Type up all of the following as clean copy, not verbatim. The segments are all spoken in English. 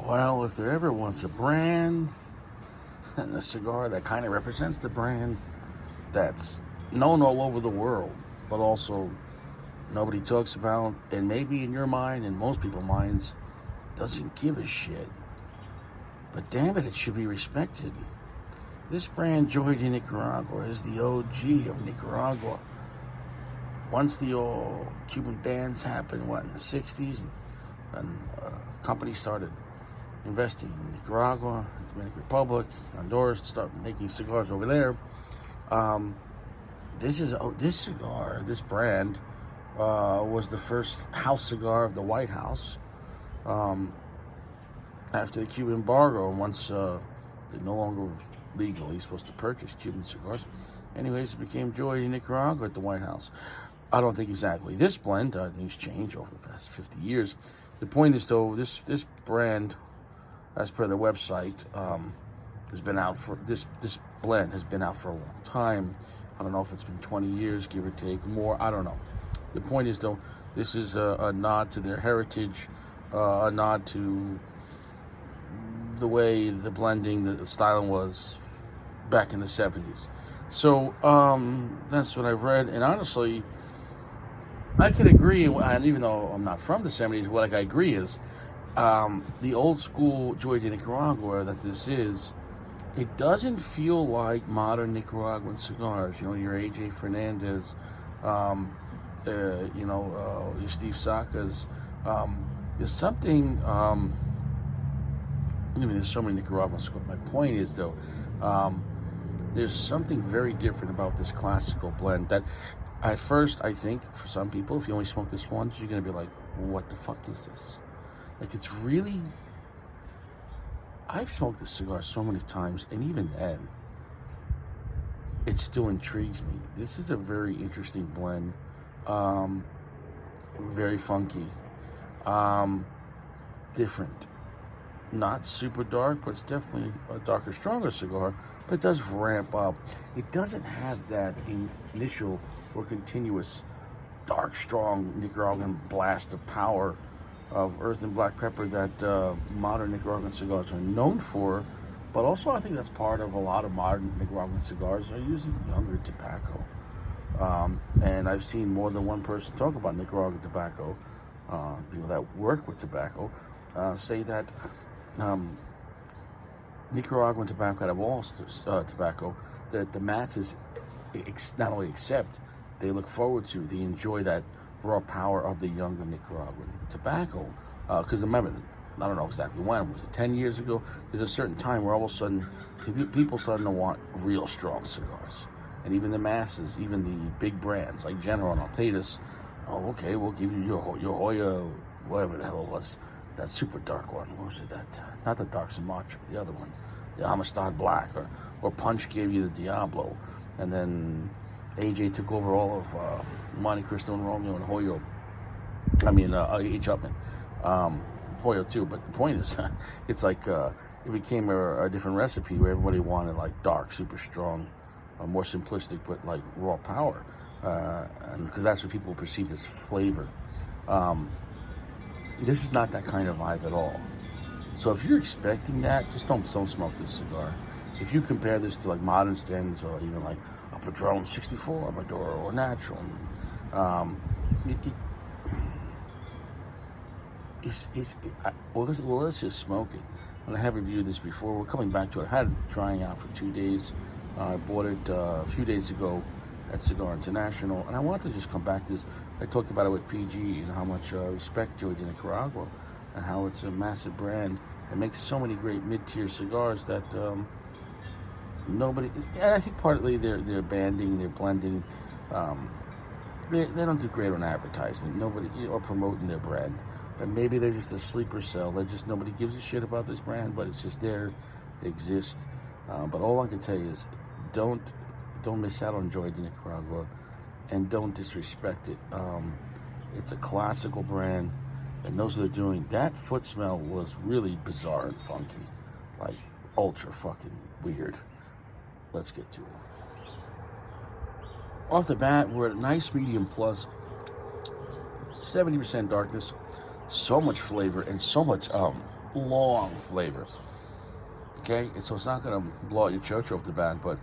Well, if there ever was a brand and a cigar that kind of represents the brand that's known all over the world, but also nobody talks about, and maybe in your mind and most people's minds doesn't give a shit, but damn it, it should be respected. This brand, Joya de Nicaragua, is the OG of Nicaragua. Once the old Cuban bans happened, in the 60s, and companies started investing in Nicaragua, the Dominican Republic, Honduras, to start making cigars over there. This brand was the first house cigar of the White House after the Cuban embargo. Once they no longer legally supposed to purchase Cuban cigars. Anyways, it became Joya de Nicaragua at the White House. I don't think exactly this blend. Things changed over the past 50 years. The point is, though, this brand, as per the website, has been out for this blend has been out for a long time. I don't know if it's been 20 years, give or take, more. I don't know. The point is, though, this is a nod to their heritage, a nod to the way the blending, the styling was back in the 70s. So that's what I've read, and honestly, I can agree. And even though I'm not from the 70s, what I agree is the old school Joya de Nicaragua that this is. It doesn't feel like modern Nicaraguan cigars. You know, your AJ Fernandez, your Steve Sacas. There's something. There's so many Nicaraguan cigars. My point is, though, there's something very different about this classical blend that, at first, I think for some people, if you only smoke this once, you're gonna be like, "What the fuck is this?" Like, it's really. I've smoked this cigar so many times, and even then, it still intrigues me. This is a very interesting blend, very funky, different. Not super dark, but it's definitely a darker, stronger cigar, but it does ramp up. It doesn't have that initial or continuous dark, strong Nicaraguan blast of power of earth and black pepper that modern Nicaraguan cigars are known for. But also, I think that's part of a lot of modern Nicaraguan cigars are using younger tobacco. And I've seen more than one person talk about Nicaraguan tobacco, people that work with tobacco, say that Nicaraguan tobacco, out of all tobacco, that the masses not only accept, they look forward to, they enjoy that raw power of the younger Nicaraguan tobacco. Because remember, I don't know exactly when, was it 10 years ago? There's a certain time where all of a sudden people starting to want real strong cigars. And even the masses, even the big brands like General and Altatus, oh, okay, we'll give you your Joya, whatever the hell it was. That super dark one. What was it? Not the Dark Sumatra, the other one. The Amistad Black. Or Punch gave you the Diablo. And then AJ took over all of Monte Cristo and Romeo and Hoyo. I mean, H. Upman. Hoyo too. But the point is, it's like it became a different recipe where everybody wanted like dark, super strong, more simplistic, but like raw power. And because that's what people perceive as flavor. This is not that kind of vibe at all. So if you're expecting that, just don't smoke this cigar. If you compare this to like modern standards or even like a Padron 64 Maduro or Natural, let's just smoke it. And I have reviewed this before. We're coming back to it. I had it trying out for 2 days. I bought it a few days ago at Cigar International, and I want to just come back to this. I talked about it with PG and how much I respect Joya de Nicaragua and how it's a massive brand that makes so many great mid-tier cigars that nobody, and I think partly their banding, their blending, they don't do great on advertisement, nobody, or promoting their brand, but maybe they're just a sleeper cell. They're just, nobody gives a shit about this brand, but it's just there, it exists. But all I can say is don't miss out on Joya de Nicaragua, and don't disrespect it. It's a classical brand that knows what they're doing. That foot smell was really bizarre and funky, like ultra fucking weird. Let's get to it. Off the bat, we're at a nice medium plus, 70% darkness, so much flavor and so much long flavor. Okay, so it's not gonna blow out your church off the bat, but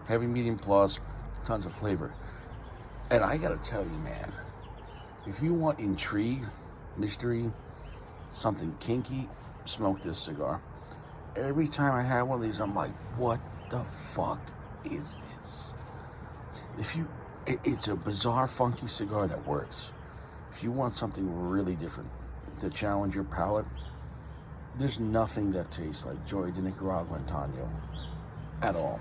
heavy, medium plus, tons of flavor. And I gotta tell you, man, if you want intrigue, mystery, something kinky, smoke this cigar. Every time I have one of these, I'm like, what the fuck is this? It's a bizarre, funky cigar that works. If you want something really different to challenge your palate, there's nothing that tastes like Joya de Nicaragua Antano at all.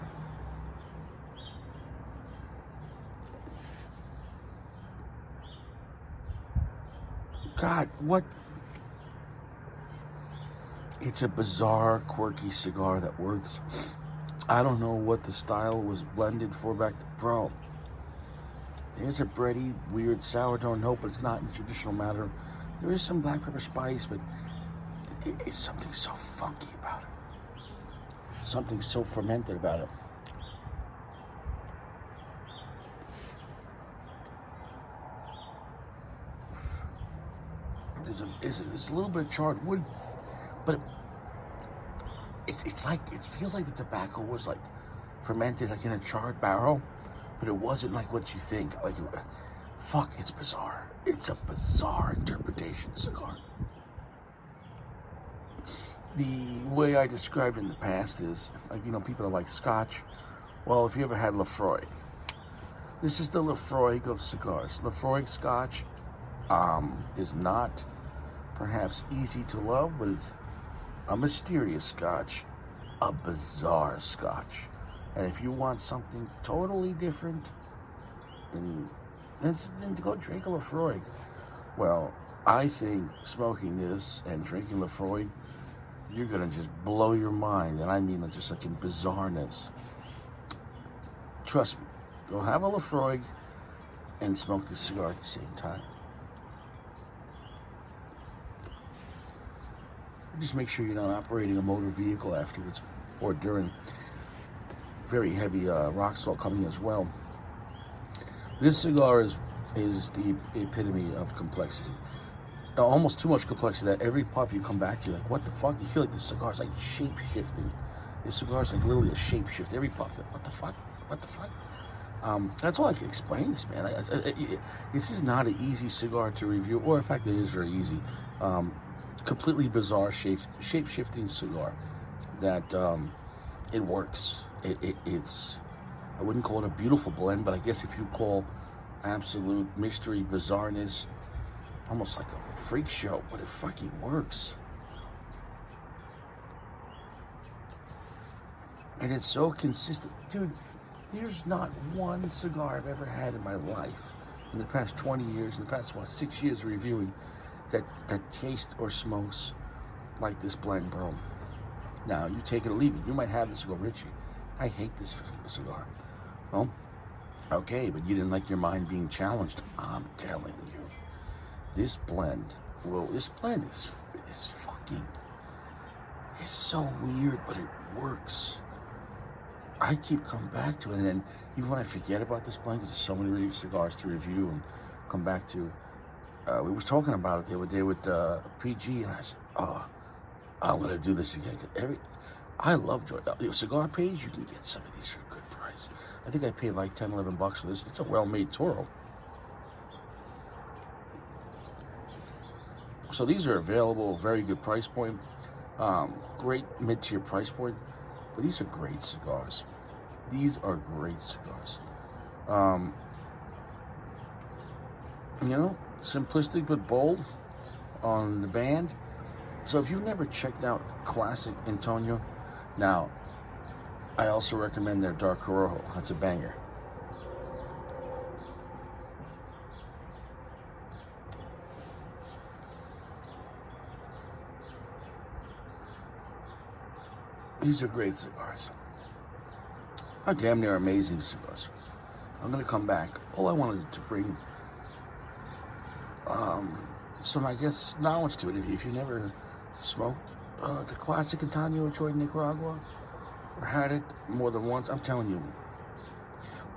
God, what? It's a bizarre, quirky cigar that works. I don't know what the style was blended for back to, bro. There's a bready, weird sourdough note, but it's not in the traditional manner. There is some black pepper spice, but it's something so funky about it. Something so fermented about it. There's a little bit of charred wood, but it's like, it feels like the tobacco was like fermented like in a charred barrel, but it wasn't like what you think. Like, fuck, it's bizarre. It's a bizarre interpretation cigar. The way I described it in the past is, like, you know, people are like Scotch. Well, if you ever had Lafroig, this is the Lafroig of cigars. Lafroig Scotch is not perhaps easy to love, but it's a mysterious Scotch, a bizarre Scotch. And if you want something totally different, then go drink a Lafroig. Well, I think smoking this and drinking Lafroig, you're gonna just blow your mind, and I mean just like in bizarreness. Trust me, go have a Lafroig and smoke this cigar at the same time. Just make sure you're not operating a motor vehicle afterwards or during. Very heavy rock salt coming as well. This cigar is the epitome of complexity. Almost too much complexity that every puff you come back to, you're like, what the fuck? You feel like this cigar is like shape-shifting. This cigar is like literally a shape-shift. Every puff, what the fuck? What the fuck? That's all I can explain this, man. This is not an easy cigar to review, or in fact, it is very easy. Completely bizarre shape-shifting cigar that it works. It's, I wouldn't call it a beautiful blend, but I guess if you call absolute mystery, bizarreness, almost like a freak show, but it fucking works. And it's so consistent. Dude, there's not one cigar I've ever had in my life, in the past 20 years, in the past, 6 years of reviewing, that tastes or smokes like this blend, bro. Now, you take it or leave it. You might have this and go, Richie, I hate this cigar. Well, okay, but you didn't like your mind being challenged. I'm telling you, this blend is fucking, it's so weird, but it works. I keep coming back to it, and then even when I forget about this blend, because there's so many cigars to review and come back to, we was talking about it the other day with PG, and I said, oh, I'm gonna do this again. I love Joya. Cigar Page, you can get some of these for a good price. I think I paid like 10, 11 bucks for this. It's a well-made Toro. So these are available, very good price point, great mid-tier price point, but these are great cigars. These are great cigars. You know, simplistic but bold on the band. So if you've never checked out Classic Antonio, now, I also recommend their Dark Corojo. That's a banger. These are great cigars. Oh, damn, they're amazing cigars. I'm going to come back. All I wanted to bring some, I guess, knowledge to it. If you never smoked the Classic Antano Joya de Nicaragua, or had it more than once, I'm telling you,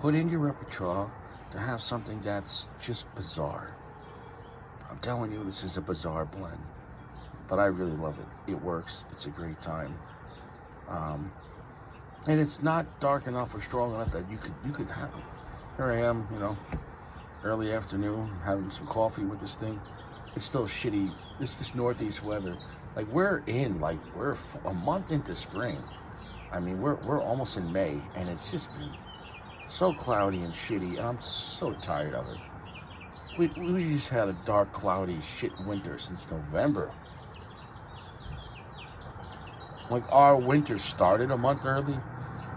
put in your repertoire to have something that's just bizarre. I'm telling you, this is a bizarre blend. but I really love it. It works. It's a great time. And it's not dark enough or strong enough that you could have. Here I am, early afternoon, having some coffee with this thing. It's still shitty. It's this northeast weather. Like we're a month into spring. I mean, we're almost in May, and it's just been so cloudy and shitty, and I'm so tired of it. We just had a dark, cloudy, shit winter since November. Like our winter started a month early,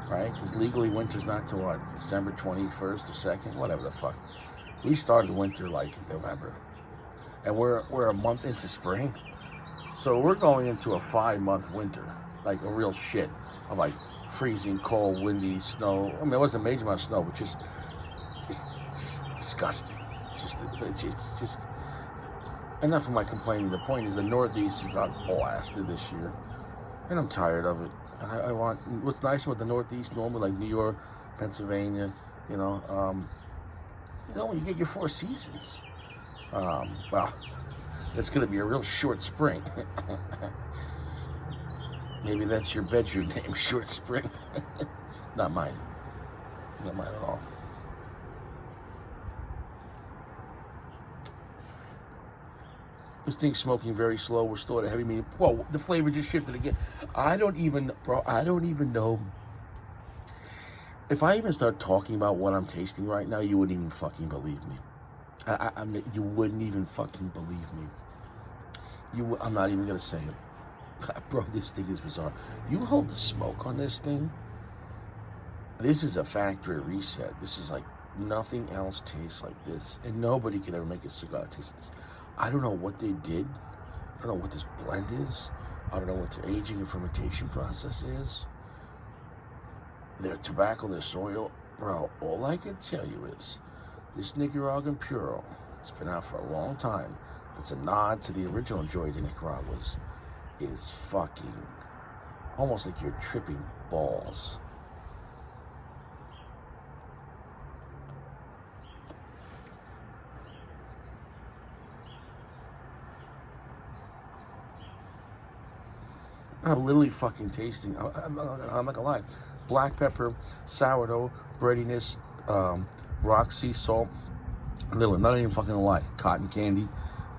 right? Because legally winter's not till what, December 21st or 2nd, whatever the fuck. We started winter like in November, and we're a month into spring, so we're going into a 5-month winter, like a real shit of like freezing, cold, windy, snow. I mean, it wasn't a major amount of snow, but just disgusting. It's just enough of my complaining. The point is, the Northeast got blasted this year, and I'm tired of it. And I want what's nice about the Northeast, normally like New York, Pennsylvania, when you get your 4 seasons. Well, it's going to be a real short spring. Maybe that's your bedroom name, Short Spring. Not mine. Not mine at all. This thing's smoking very slow. We're still at a heavy medium. Whoa, the flavor just shifted again. I don't even know. If I even start talking about what I'm tasting right now, you wouldn't even fucking believe me. You wouldn't even fucking believe me. I'm not even going to say it. Bro, this thing is bizarre. You hold the smoke on this thing. This is a factory reset. This is like nothing else tastes like this. And nobody could ever make a cigar that tastes like this. I don't know what they did. I don't know what this blend is. I don't know what their aging and fermentation process is. Their tobacco, their soil. Bro, all I can tell you is this Nicaraguan Puro, it's been out for a long time. It's a nod to the original Joya de Nicaraguas. Is fucking almost like you're tripping balls. I'm literally fucking tasting. I'm not gonna lie. Black pepper, sourdough, breadiness, rock sea salt. Literally, not even fucking gonna lie. Cotton candy,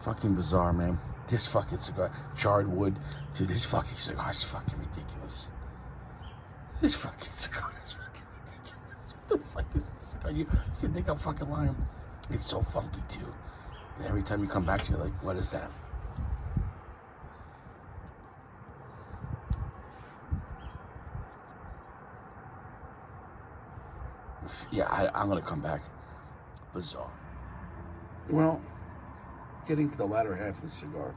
fucking bizarre, man. This fucking cigar, charred wood. Dude, this fucking cigar is fucking ridiculous. This fucking cigar is fucking ridiculous. What the fuck is this cigar? You can think I'm fucking lying. It's so funky too. And every time you come back to it, you're like, what is that? Yeah, I'm gonna come back. Bizarre. Well, getting to the latter half of the cigar,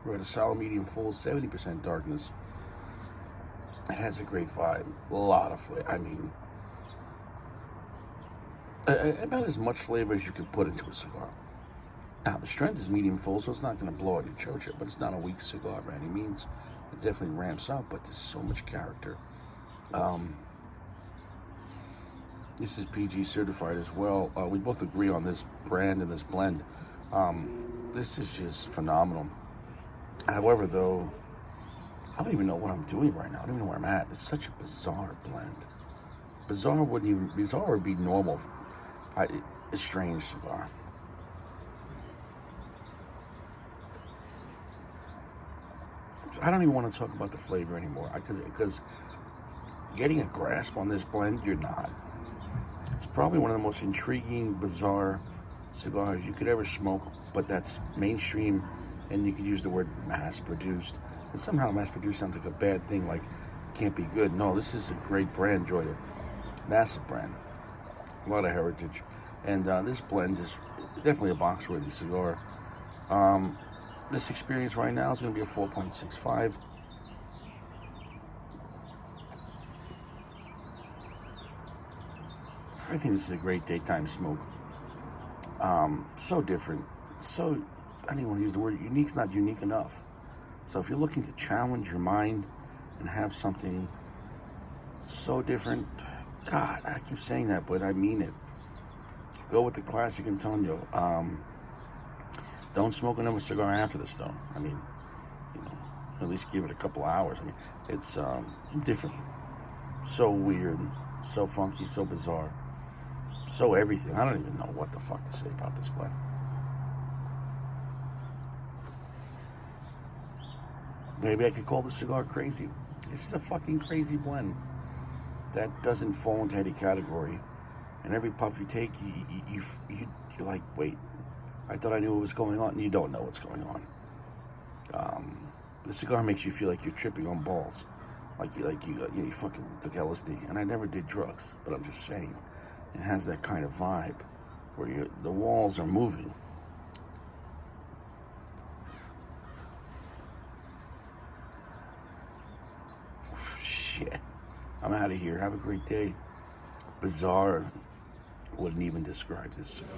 we're at a solid medium full, 70% darkness. It has a great vibe, a lot of flavor. I mean, about as much flavor as you could put into a cigar. Now, the strength is medium full, so it's not going to blow out your chocha, but it's not a weak cigar by any means. It definitely ramps up, but there's so much character. This is PG certified as well. We both agree on this brand and this blend. This is just phenomenal. However, though, I don't even know what I'm doing right now. I don't even know where I'm at. It's such a bizarre blend. Bizarre would be normal. A strange cigar. I don't even want to talk about the flavor anymore because getting a grasp on this blend, you're not. It's probably one of the most intriguing, bizarre cigars you could ever smoke, but that's mainstream, and you could use the word mass-produced. And somehow mass-produced sounds like a bad thing, like it can't be good. No, this is a great brand, Joya. Massive brand. A lot of heritage. And this blend is definitely a box-worthy cigar. This experience right now is going to be a 4.65. I think this is a great daytime smoke. So different. So, I don't even want to use the word unique's not unique enough. So if you're looking to challenge your mind and have something so different, God, I keep saying that, but I mean it. Go with the classic Antano. Don't smoke another cigar after this, though. I mean, At least give it a couple hours. I mean, it's different. So weird, so funky, so bizarre, so everything. I don't even know what the fuck to say about this blend. Maybe I could call the cigar crazy. This is a fucking crazy blend that doesn't fall into any category. And every puff you take, you're like, wait, I thought I knew what was going on, and you don't know what's going on. The cigar makes you feel like you're tripping on balls, like you fucking took LSD. And I never did drugs, but I'm just saying, it has that kind of vibe where the walls are moving. Shit, I'm out of here. Have a great day. Bizarre. Wouldn't even describe this cigar.